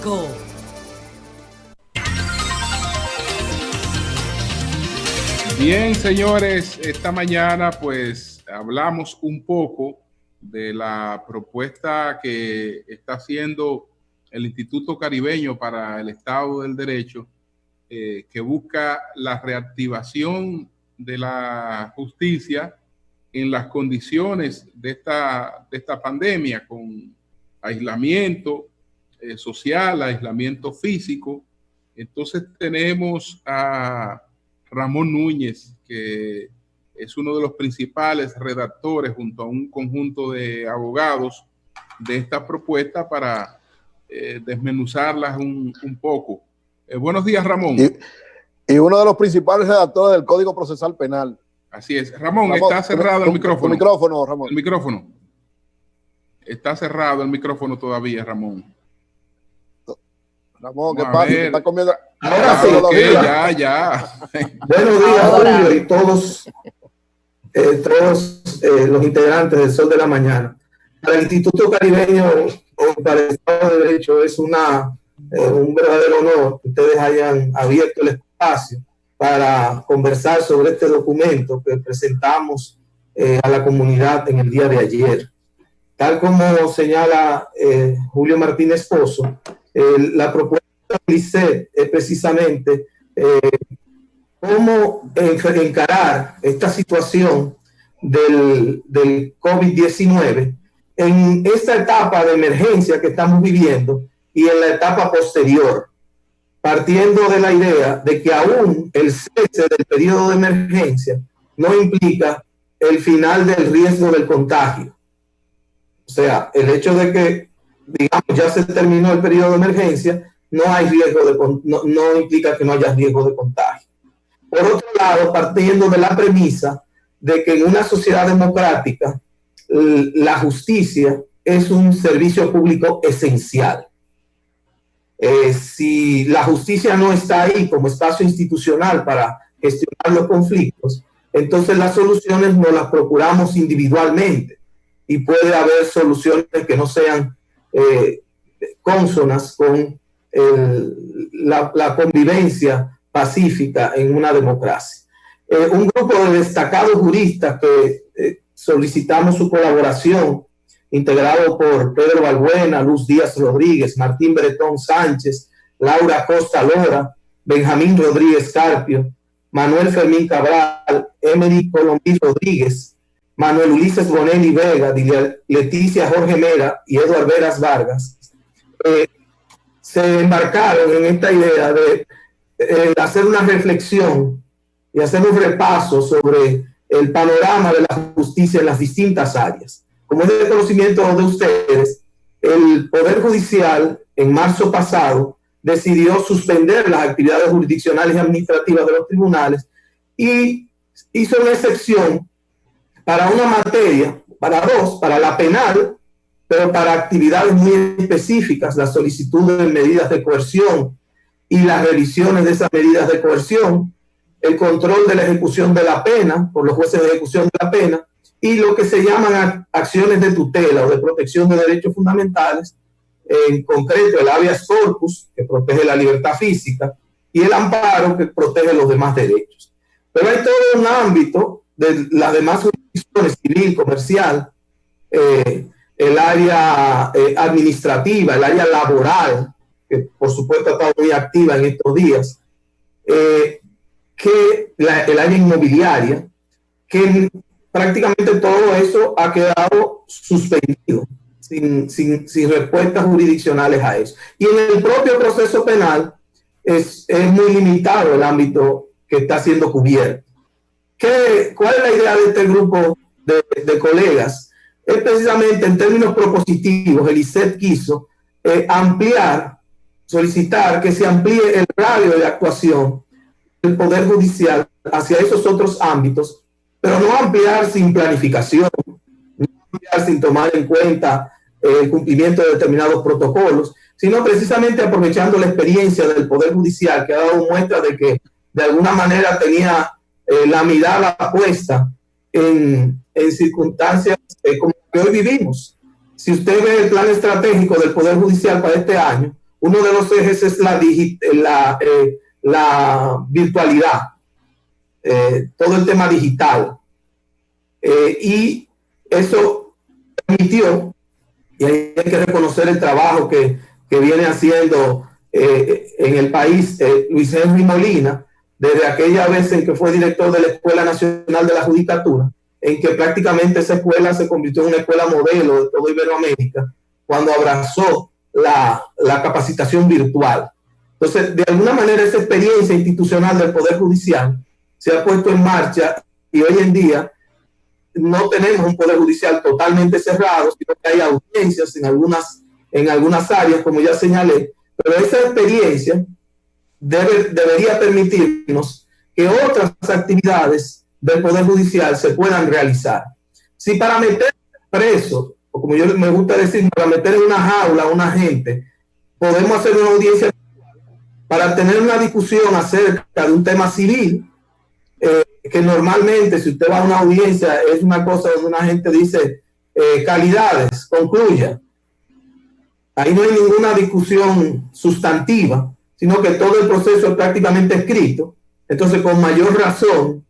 Público. Bien, señores, esta mañana pues hablamos un poco de la propuesta que está haciendo el Instituto Caribeño para el Estado del Derecho, que busca la reactivación de la justicia en las condiciones de esta pandemia, con aislamiento social, aislamiento físico. Entonces tenemos a Ramón Núñez, que es uno de los principales redactores junto a un conjunto de abogados de esta propuesta para desmenuzarlas un poco. Buenos días, Ramón. Y uno de los principales redactores del Código Procesal Penal. Así es. Ramón, está cerrado el micrófono. Tu micrófono, Ramón. El micrófono. Está cerrado el micrófono todavía, Ramón. Ramón, ¿qué pasa? ¿Te está comiendo? Ahora sí, okay, ya. Buenos días, Julio, y todos los integrantes del Sol de la Mañana. Para el Instituto Caribeño, o para el Estado de Derecho, es un verdadero honor que ustedes hayan abierto el espacio para conversar sobre este documento que presentamos a la comunidad en el día de ayer. Tal como señala Julio Martínez Pozo, la propuesta del ICET es precisamente cómo encarar esta situación del COVID-19 en esta etapa de emergencia que estamos viviendo y en la etapa posterior, partiendo de la idea de que aún el cese del periodo de emergencia no implica el final del riesgo del contagio. O sea, el hecho de que, digamos, ya se terminó el periodo de emergencia, no implica que no haya riesgo de contagio. Por otro lado, partiendo de la premisa de que en una sociedad democrática la justicia es un servicio público esencial. Si la justicia no está ahí como espacio institucional para gestionar los conflictos, entonces las soluciones nos las procuramos individualmente y puede haber soluciones que no sean cónsonas con la convivencia pacífica en una democracia. Un grupo de destacados juristas que solicitamos su colaboración, integrado por Pedro Balbuena, Luz Díaz Rodríguez, Martín Bretón Sánchez, Laura Costa Lora, Benjamín Rodríguez Carpio, Manuel Fermín Cabral, Emily Colombí Rodríguez, Manuel Ulises Bonelli Vega, Leticia Jorge Mera y Eduardo Veras Vargas, se embarcaron en esta idea de hacer una reflexión y hacer un repaso sobre el panorama de la justicia en las distintas áreas. Como es de conocimiento de ustedes, el Poder Judicial en marzo pasado decidió suspender las actividades jurisdiccionales y administrativas de los tribunales y hizo una excepción para una materia, para dos, para la penal, pero para actividades muy específicas, la solicitud de medidas de coerción y las revisiones de esas medidas de coerción, el control de la ejecución de la pena por los jueces de ejecución de la pena y lo que se llaman acciones de tutela o de protección de derechos fundamentales, en concreto el habeas corpus, que protege la libertad física, y el amparo, que protege los demás derechos. Pero hay todo un ámbito de las demás jurisdicciones, civil, comercial, el área administrativa, el área laboral, que por supuesto ha estado muy activa en estos días, el área inmobiliaria, que prácticamente todo eso ha quedado suspendido, sin respuestas jurisdiccionales a eso. Y en el propio proceso penal es muy limitado el ámbito que está siendo cubierto. ¿Cuál es la idea de este grupo de colegas? Es precisamente en términos propositivos, el ICET quiso solicitar que se amplíe el radio de actuación del Poder Judicial hacia esos otros ámbitos, pero no ampliar sin planificación, no ampliar sin tomar en cuenta el cumplimiento de determinados protocolos, sino precisamente aprovechando la experiencia del Poder Judicial, que ha dado muestra de que de alguna manera tenía la mirada puesta en circunstancias como que hoy vivimos. Si usted ve el plan estratégico del Poder Judicial para este año, uno de los ejes es la virtualidad, todo el tema digital. Y eso permitió, y hay que reconocer el trabajo que viene haciendo en el país Luis Henry Molina, desde aquella vez en que fue director de la Escuela Nacional de la Judicatura, en que prácticamente esa escuela se convirtió en una escuela modelo de toda Iberoamérica, cuando abrazó la capacitación virtual. Entonces, de alguna manera, esa experiencia institucional del Poder Judicial se ha puesto en marcha, y hoy en día no tenemos un Poder Judicial totalmente cerrado, sino que hay audiencias en algunas áreas, como ya señalé, pero esa experiencia debería permitirnos que otras actividades del Poder Judicial se puedan realizar. Si para meter preso, o como yo me gusta decir, para meter en una jaula a una gente, podemos hacer una audiencia para tener una discusión acerca de un tema civil, que normalmente, si usted va a una audiencia, es una cosa donde una gente dice calidades, concluya. Ahí no hay ninguna discusión sustantiva, sino que todo el proceso es prácticamente escrito. Entonces, con mayor razón,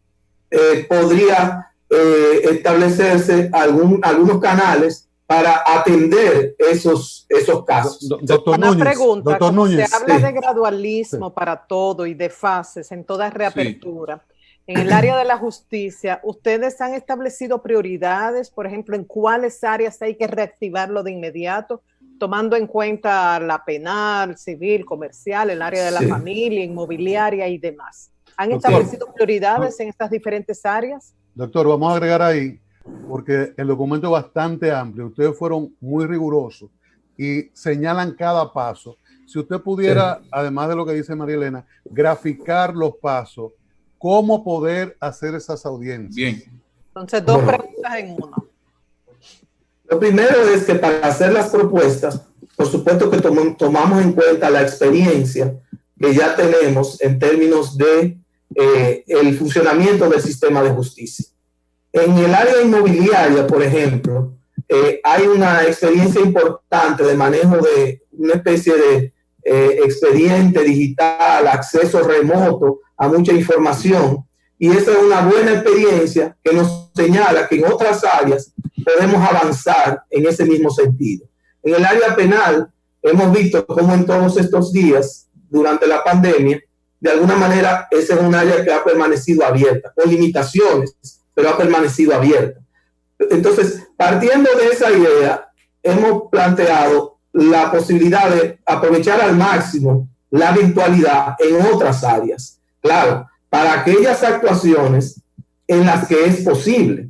podría establecerse algunos canales para atender esos casos. Doctor Núñez, pregunta, doctor Núñez, se habla sí, de gradualismo para todo y de fases en toda reapertura. Sí. En el área de la justicia, ¿ustedes han establecido prioridades? Por ejemplo, ¿en cuáles áreas hay que reactivarlo de inmediato? Tomando en cuenta la penal, civil, comercial, el área de la familia, inmobiliaria y demás. ¿Han establecido prioridades en estas diferentes áreas? Doctor, vamos a agregar ahí, porque el documento es bastante amplio. Ustedes fueron muy rigurosos y señalan cada paso. Si usted pudiera, además de lo que dice María Elena, graficar los pasos, ¿cómo poder hacer esas audiencias? Bien. Entonces, dos preguntas en uno. Lo primero es que para hacer las propuestas, por supuesto que tomamos en cuenta la experiencia que ya tenemos en términos de el funcionamiento del sistema de justicia. En el área inmobiliaria, por ejemplo, hay una experiencia importante de manejo de una especie de expediente digital, acceso remoto a mucha información, y esa es una buena experiencia que nos señala que en otras áreas podemos avanzar en ese mismo sentido. En el área penal hemos visto cómo en todos estos días, durante la pandemia, de alguna manera esa es un área que ha permanecido abierta, con limitaciones, pero ha permanecido abierta. Entonces, partiendo de esa idea, hemos planteado la posibilidad de aprovechar al máximo la virtualidad en otras áreas. Claro, para aquellas actuaciones en las que es posible.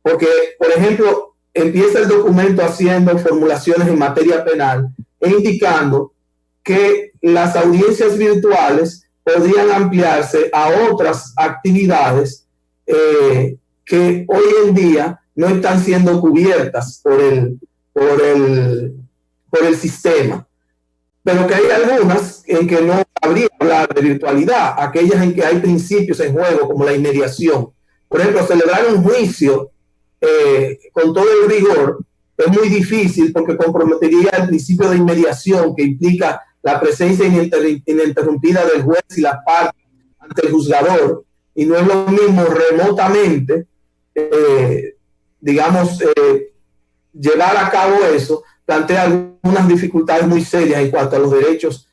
Porque, por ejemplo, empieza el documento haciendo formulaciones en materia penal e indicando que las audiencias virtuales podrían ampliarse a otras actividades que hoy en día no están siendo cubiertas por el sistema. Pero que hay algunas en que no habría que hablar de virtualidad, aquellas en que hay principios en juego, como la inmediación. Por ejemplo, celebrar un juicio con todo el rigor es muy difícil porque comprometería el principio de inmediación que implica la presencia ininterrumpida del juez y las partes ante el juzgador, y no es lo mismo remotamente, llevar a cabo eso, plantea algunas dificultades muy serias en cuanto a los derechos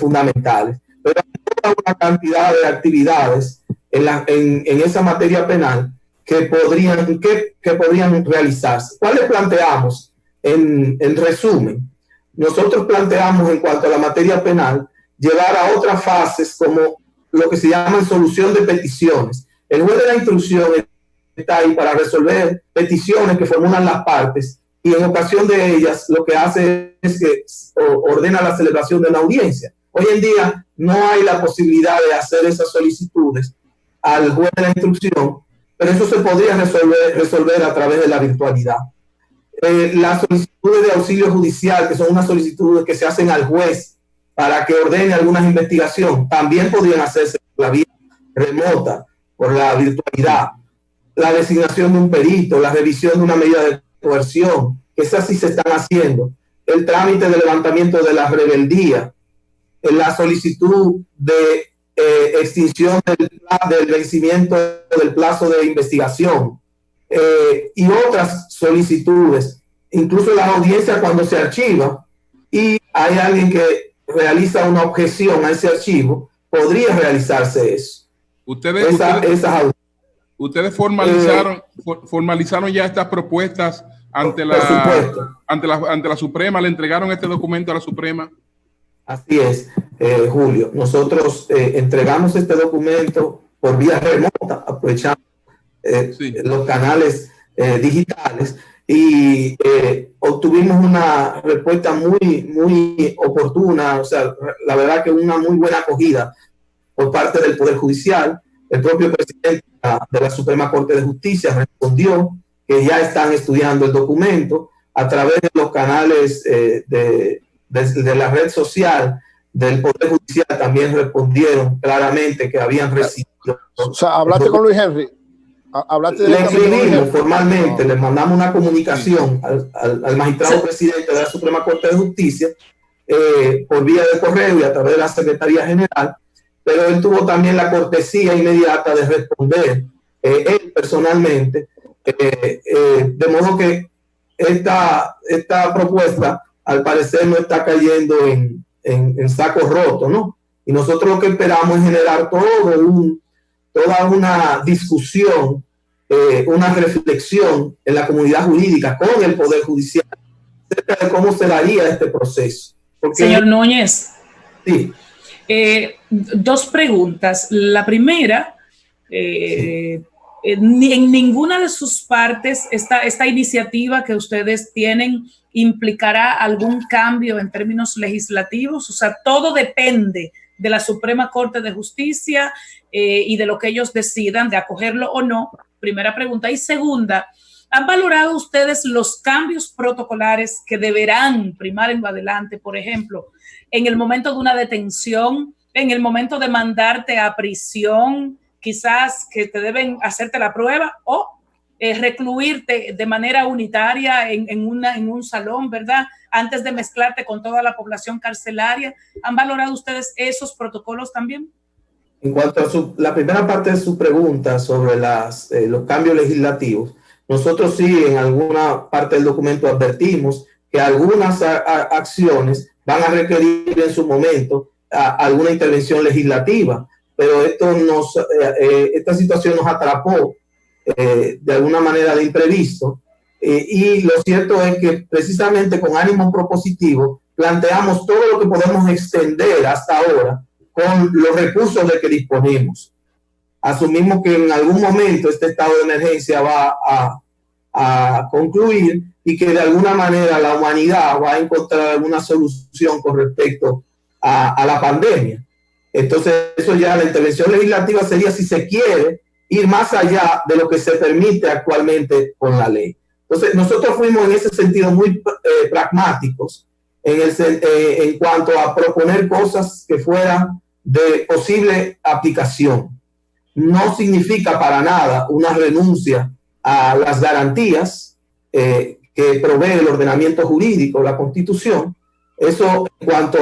fundamentales. Pero hay toda una cantidad de actividades en esa materia penal que podrían realizarse. ¿Cuáles planteamos? En resumen, nosotros planteamos en cuanto a la materia penal llevar a otras fases como lo que se llama solución de peticiones. El juez de la instrucción está ahí para resolver peticiones que formulan las partes, y en ocasión de ellas lo que hace es que ordena la celebración de una audiencia. Hoy en día no hay la posibilidad de hacer esas solicitudes al juez de la instrucción, pero eso se podría resolver a través de la virtualidad. Las solicitudes de auxilio judicial, que son unas solicitudes que se hacen al juez para que ordene algunas investigaciones, también podrían hacerse por la vía remota, por la virtualidad. La designación de un perito, la revisión de una medida de coerción, que esas sí se están haciendo. el trámite de levantamiento de la rebeldía, la solicitud de extinción del vencimiento del plazo de investigación y otras solicitudes, incluso las audiencias cuando se archiva y hay alguien que realiza una objeción a ese archivo, podría realizarse eso. Ustedes formalizaron ya estas propuestas ante la Suprema, le entregaron este documento a la Suprema. Así es, Julio. Nosotros entregamos este documento por vía remota, aprovechando los canales digitales y obtuvimos una respuesta muy oportuna, o sea, la verdad que una muy buena acogida por parte del Poder Judicial. El propio presidente de la Suprema Corte de Justicia respondió que ya están estudiando el documento a través de los canales de la red social del Poder Judicial. También respondieron claramente que habían recibido. O sea, ¿hablaste con Luis Henry? Le escribimos formalmente, le mandamos una comunicación al magistrado presidente de la Suprema Corte de Justicia por vía de correo y a través de la Secretaría General, pero él tuvo también la cortesía inmediata de responder él personalmente, de modo que esta propuesta al parecer no está cayendo en saco roto, ¿no? Y nosotros lo que esperamos es generar toda una discusión, una reflexión en la comunidad jurídica con el Poder Judicial acerca de cómo se daría este proceso. Porque, señor Núñez, sí. Dos preguntas. La primera, en ninguna de sus partes esta iniciativa que ustedes tienen implicará algún cambio en términos legislativos, o sea, todo depende de la Suprema Corte de Justicia y de lo que ellos decidan de acogerlo o no. Primera pregunta. Y segunda, ¿han valorado ustedes los cambios protocolares que deberán primar en lo adelante? Por ejemplo, en el momento de una detención, en el momento de mandarte a prisión, quizás que te deben hacerte la prueba o recluirte de manera unitaria en un salón, ¿verdad? Antes de mezclarte con toda la población carcelaria. ¿Han valorado ustedes esos protocolos también? En cuanto a la primera parte de su pregunta sobre los cambios legislativos, nosotros sí en alguna parte del documento advertimos que algunas acciones van a requerir en su momento alguna intervención legislativa, pero esta situación nos atrapó de alguna manera de imprevisto y lo cierto es que precisamente con ánimo propositivo planteamos todo lo que podemos extender hasta ahora con los recursos de que disponemos. Asumimos que en algún momento este estado de emergencia va a concluir y que de alguna manera la humanidad va a encontrar alguna solución con respecto a la pandemia. Entonces, eso ya la intervención legislativa sería, si se quiere, ir más allá de lo que se permite actualmente con la ley. Entonces, nosotros fuimos en ese sentido muy pragmáticos en cuanto a proponer cosas que fueran de posible aplicación. No significa para nada una renuncia a las garantías que provee el ordenamiento jurídico, la Constitución. Eso en cuanto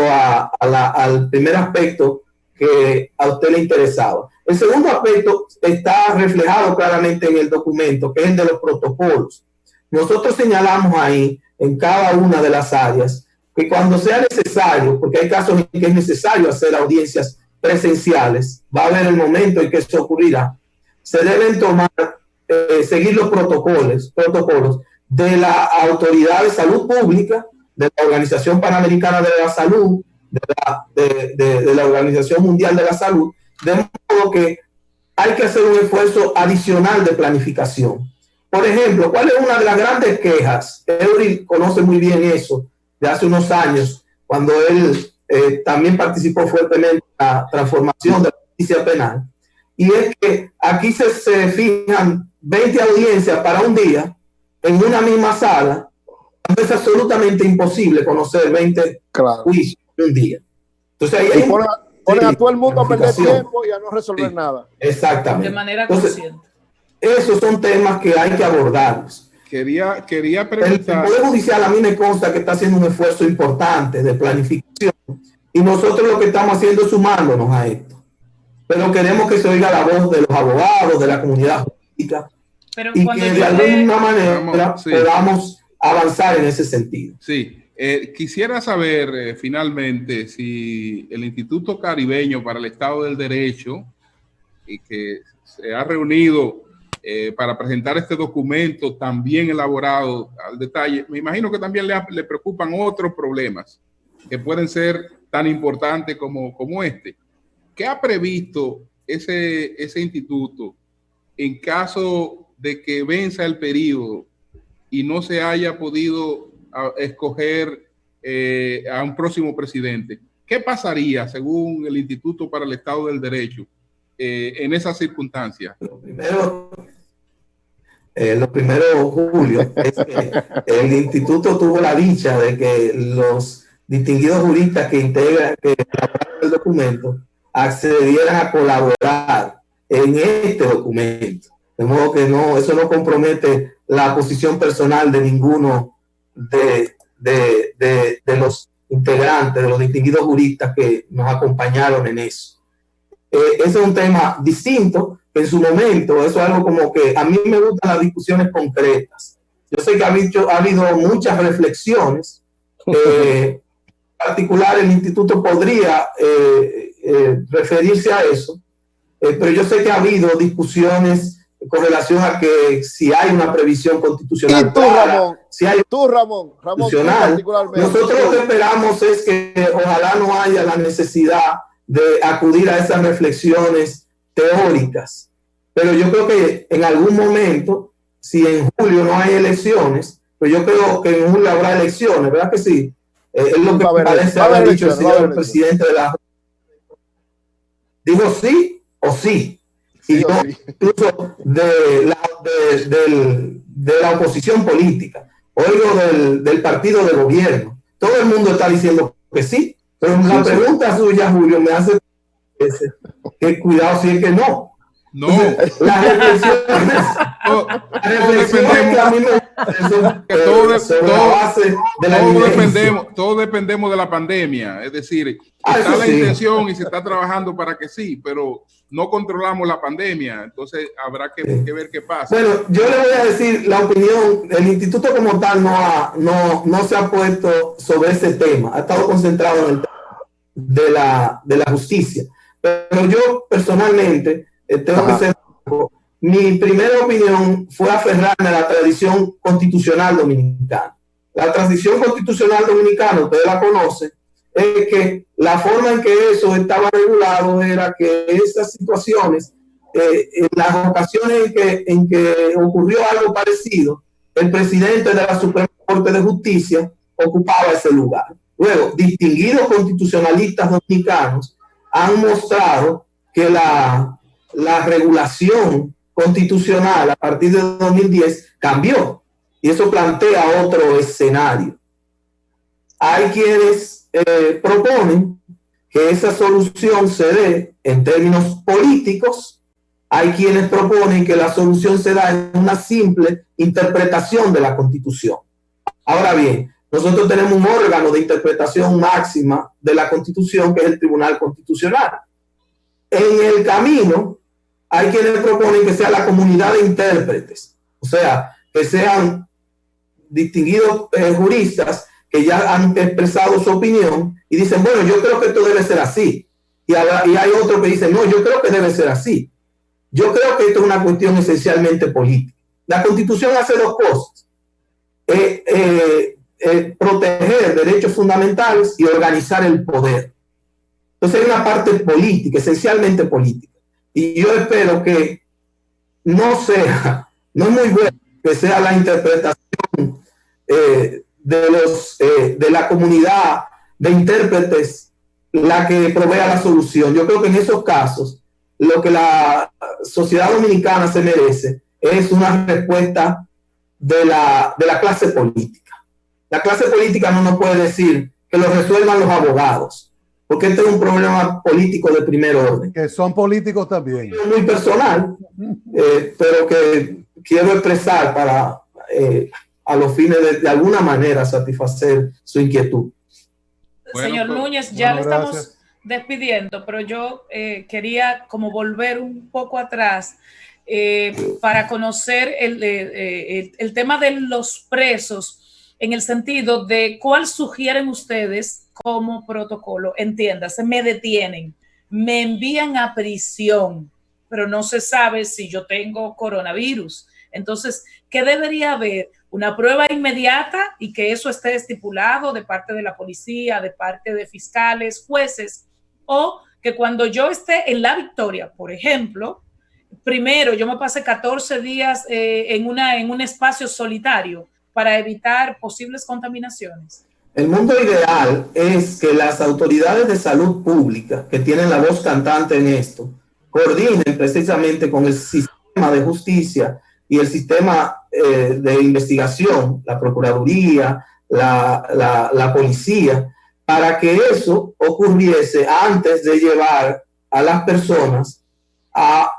al primer aspecto que a usted le interesaba. El segundo aspecto está reflejado claramente en el documento, que es el de los protocolos. Nosotros señalamos ahí, en cada una de las áreas, que cuando sea necesario, porque hay casos en que es necesario hacer audiencias presenciales, va a haber el momento en que eso ocurrirá, se deben seguir los protocolos de la Autoridad de Salud Pública, de la Organización Panamericana de la Salud, de la Organización Mundial de la Salud, de modo que hay que hacer un esfuerzo adicional de planificación. Por ejemplo, ¿cuál es una de las grandes quejas? Eury conoce muy bien eso de hace unos años, cuando él también participó fuertemente en la transformación de la justicia penal, y es que aquí se fijan 20 audiencias para un día en una misma sala. Es absolutamente imposible conocer 20 juicios en un día. Entonces ahí ponen a todo el mundo a perder tiempo y a no resolver nada. Exactamente. De manera consciente. Esos son temas que hay que abordarlos. Quería El preguntar. Poder Judicial a mí me consta que está haciendo un esfuerzo importante de planificación y nosotros lo que estamos haciendo es sumándonos a esto. Pero queremos que se oiga la voz de los abogados, de la comunidad jurídica y que de alguna manera podamos avanzar en ese sentido. Sí. Quisiera saber finalmente si el Instituto Caribeño para el Estado del Derecho, y que se ha reunido para presentar este documento tan bien elaborado al detalle, me imagino que también le preocupan otros problemas que pueden ser tan importantes como este. ¿Qué ha previsto ese instituto en caso de que venza el periodo y no se haya podido escoger a un próximo presidente? ¿Qué pasaría, según el Instituto para el Estado del Derecho, en esas circunstancias? Lo primero, Julio, es que el instituto tuvo la dicha de que los distinguidos juristas que integran el documento accedieran a colaborar en este documento. De modo que eso no compromete la posición personal de ninguno de los integrantes, de los distinguidos juristas que nos acompañaron en eso. Ese es un tema distinto. En su momento, eso es algo como que a mí me gustan las discusiones concretas. Yo sé que ha habido muchas reflexiones. En particular, el instituto podría referirse a eso, pero yo sé que ha habido discusiones con relación a que si hay una previsión constitucional. Y tú, Ramón, si hay Ramón, particularmente. Nosotros lo que esperamos es que ojalá no haya la necesidad de acudir a esas reflexiones teóricas, pero yo creo que en algún momento, si en julio no hay elecciones, pues yo creo que en julio habrá elecciones, ¿verdad que sí? Es lo que parece haber dicho el señor presidente de la... Dijo sí o sí. Y yo, incluso de la oposición política, oigo del partido de gobierno, todo el mundo está diciendo que sí, pero la pregunta suya, Julio, me hace que cuidado si es que no. No. Entonces, las reflexiones que a mí todos dependemos de la pandemia, es decir, está la intención y se está trabajando para que sí, pero no controlamos la pandemia, entonces habrá que ver qué pasa. Bueno, yo le voy a decir la opinión, el instituto como tal no se ha puesto sobre ese tema, ha estado concentrado en el tema de la justicia, pero yo personalmente tengo que ser, mi primera opinión fue aferrarme a la tradición constitucional dominicana. La tradición constitucional dominicana, ustedes la conocen, es que la forma en que eso estaba regulado era que esas situaciones, en las ocasiones en que ocurrió algo parecido, el presidente de la Suprema Corte de Justicia ocupaba ese lugar. Luego, distinguidos constitucionalistas dominicanos han mostrado que la regulación constitucional a partir de 2010 cambió y eso plantea otro escenario. Hay quienes proponen que esa solución se dé en términos políticos, hay quienes proponen que la solución se da en una simple interpretación de la Constitución. Ahora bien, nosotros tenemos un órgano de interpretación máxima de la Constitución que es el Tribunal Constitucional. En el camino hay quienes proponen que sea la comunidad de intérpretes, o sea, que sean distinguidos juristas que ya han expresado su opinión y dicen, bueno, yo creo que esto debe ser así. Y hay otros que dicen, no, yo creo que debe ser así. Yo creo que esto es una cuestión esencialmente política. La Constitución hace dos cosas. Proteger derechos fundamentales y organizar el poder. Entonces hay una parte política, esencialmente política. Y yo espero que no es muy bueno que sea la interpretación de la comunidad de intérpretes la que provea la solución. Yo creo que en esos casos lo que la sociedad dominicana se merece es una respuesta de la clase política. La clase política no nos puede decir que lo resuelvan los abogados, porque este es un problema político de primer orden. Que son políticos también. Muy personal, pero que quiero expresar para a los fines de alguna manera satisfacer su inquietud. Bueno, señor Núñez, ya le estamos despidiendo, pero yo quería como volver un poco atrás para conocer el tema de los presos en el sentido de cuál sugieren ustedes como protocolo. Entiéndase, me detienen, me envían a prisión, pero no se sabe si yo tengo coronavirus. Entonces, ¿qué debería haber? Una prueba inmediata y que eso esté estipulado de parte de la policía, de parte de fiscales, jueces, o que cuando yo esté en La Victoria, por ejemplo, primero yo me pase 14 días en un espacio solitario para evitar posibles contaminaciones. El mundo ideal es que las autoridades de salud pública, que tienen la voz cantante en esto, coordinen precisamente con el sistema de justicia y el sistema de investigación, la Procuraduría, la policía, para que eso ocurriese antes de llevar a las personas a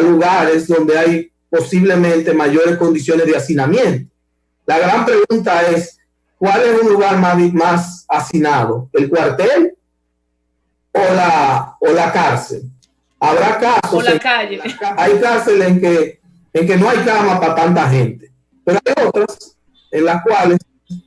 lugares donde hay posiblemente mayores condiciones de hacinamiento. La gran pregunta es, ¿cuál es un lugar más hacinado? ¿El cuartel o la cárcel? Habrá casos o la calle. Hay cárceles en que no hay cama para tanta gente, pero hay otras en las cuales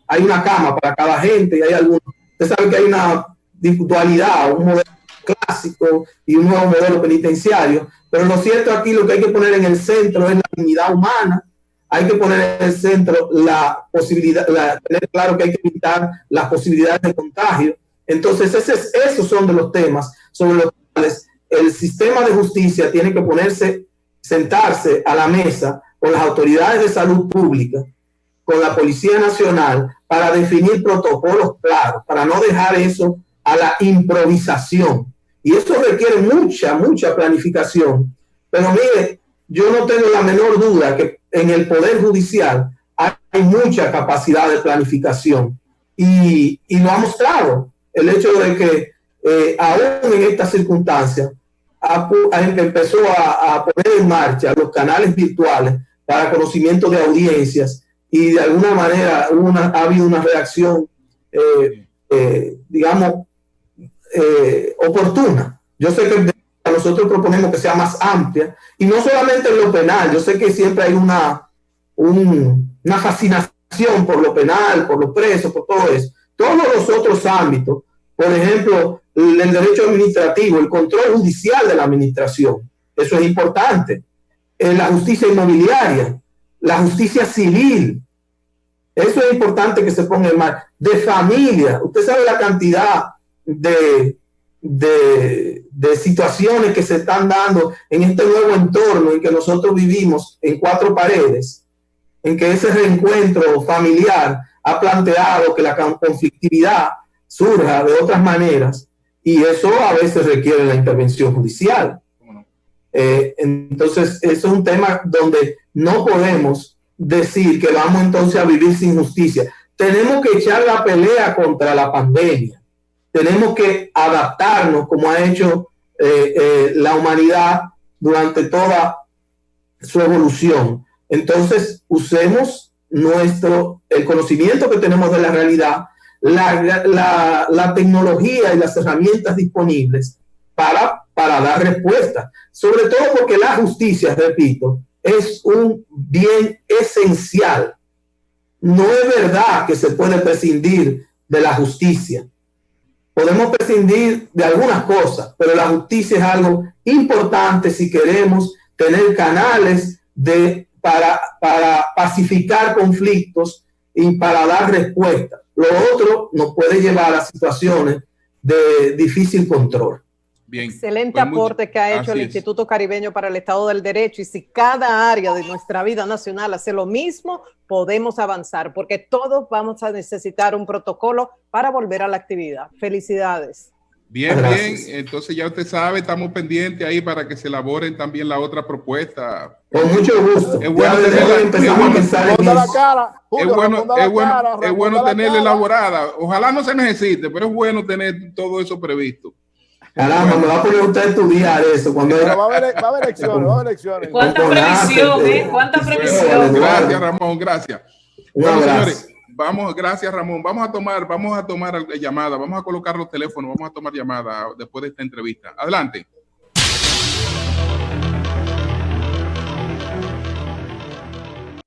hay una cama para cada gente y hay algunos. Usted sabe que hay una dualidad, un modelo clásico y un nuevo modelo penitenciario, pero lo cierto aquí, lo que hay que poner en el centro es la dignidad humana. Hay que poner en el centro la posibilidad, tener claro que hay que evitar las posibilidades de contagio. Entonces, esos son de los temas sobre los cuales el sistema de justicia tiene que sentarse a la mesa con las autoridades de salud pública, con la Policía Nacional, para definir protocolos claros, para no dejar eso a la improvisación. Y eso requiere mucha planificación. Pero mire, yo no tengo la menor duda que en el Poder Judicial hay mucha capacidad de planificación y lo ha mostrado el hecho de que aún en estas circunstancias empezó a poner en marcha los canales virtuales para conocimiento de audiencias y de alguna manera ha habido una reacción digamos oportuna. Yo sé que nosotros proponemos que sea más amplia y no solamente en lo penal. Yo sé que siempre hay una fascinación por lo penal, por los presos, por todo eso. Todos los otros ámbitos, por ejemplo, el derecho administrativo, el control judicial de la administración, eso es importante. La justicia inmobiliaria, la justicia civil, eso es importante que se ponga en marcha. De familia, usted sabe la cantidad de situaciones que se están dando en este nuevo entorno en que nosotros vivimos en 4 paredes, en que ese reencuentro familiar ha planteado que la conflictividad surja de otras maneras y eso a veces requiere la intervención judicial. Entonces, eso es un tema donde no podemos decir que vamos entonces a vivir sin justicia. Tenemos que echar la pelea contra la pandemia. Tenemos que adaptarnos como ha hecho la humanidad durante toda su evolución. Entonces, usemos el conocimiento que tenemos de la realidad, la tecnología y las herramientas disponibles para dar respuesta. Sobre todo porque la justicia, repito, es un bien esencial. No es verdad que se puede prescindir de la justicia. Podemos prescindir de algunas cosas, pero la justicia es algo importante si queremos tener canales para pacificar conflictos y para dar respuesta. Lo otro nos puede llevar a situaciones de difícil control. Bien. Excelente aporte que ha hecho el Instituto Caribeño para el Estado del Derecho, y si cada área de nuestra vida nacional hace lo mismo, podemos avanzar, porque todos vamos a necesitar un protocolo para volver a la actividad. Felicidades. Bien, gracias. Bien, entonces ya usted sabe, estamos pendientes ahí para que se elaboren también la otra propuesta. Con mucho gusto. Es bueno tenerla elaborada. Ojalá no se necesite, pero es bueno tener todo eso previsto. Caramba, me va a poner usted a estudiar eso. Cuando Pero va a haber elecciones. ¿Cuánta previsión, ¿Cuánta previsión? Gracias, Ramón, gracias. Bueno, señores, gracias, Ramón. Vamos a tomar llamada, vamos a colocar los teléfonos, vamos a tomar llamada después de esta entrevista. Adelante.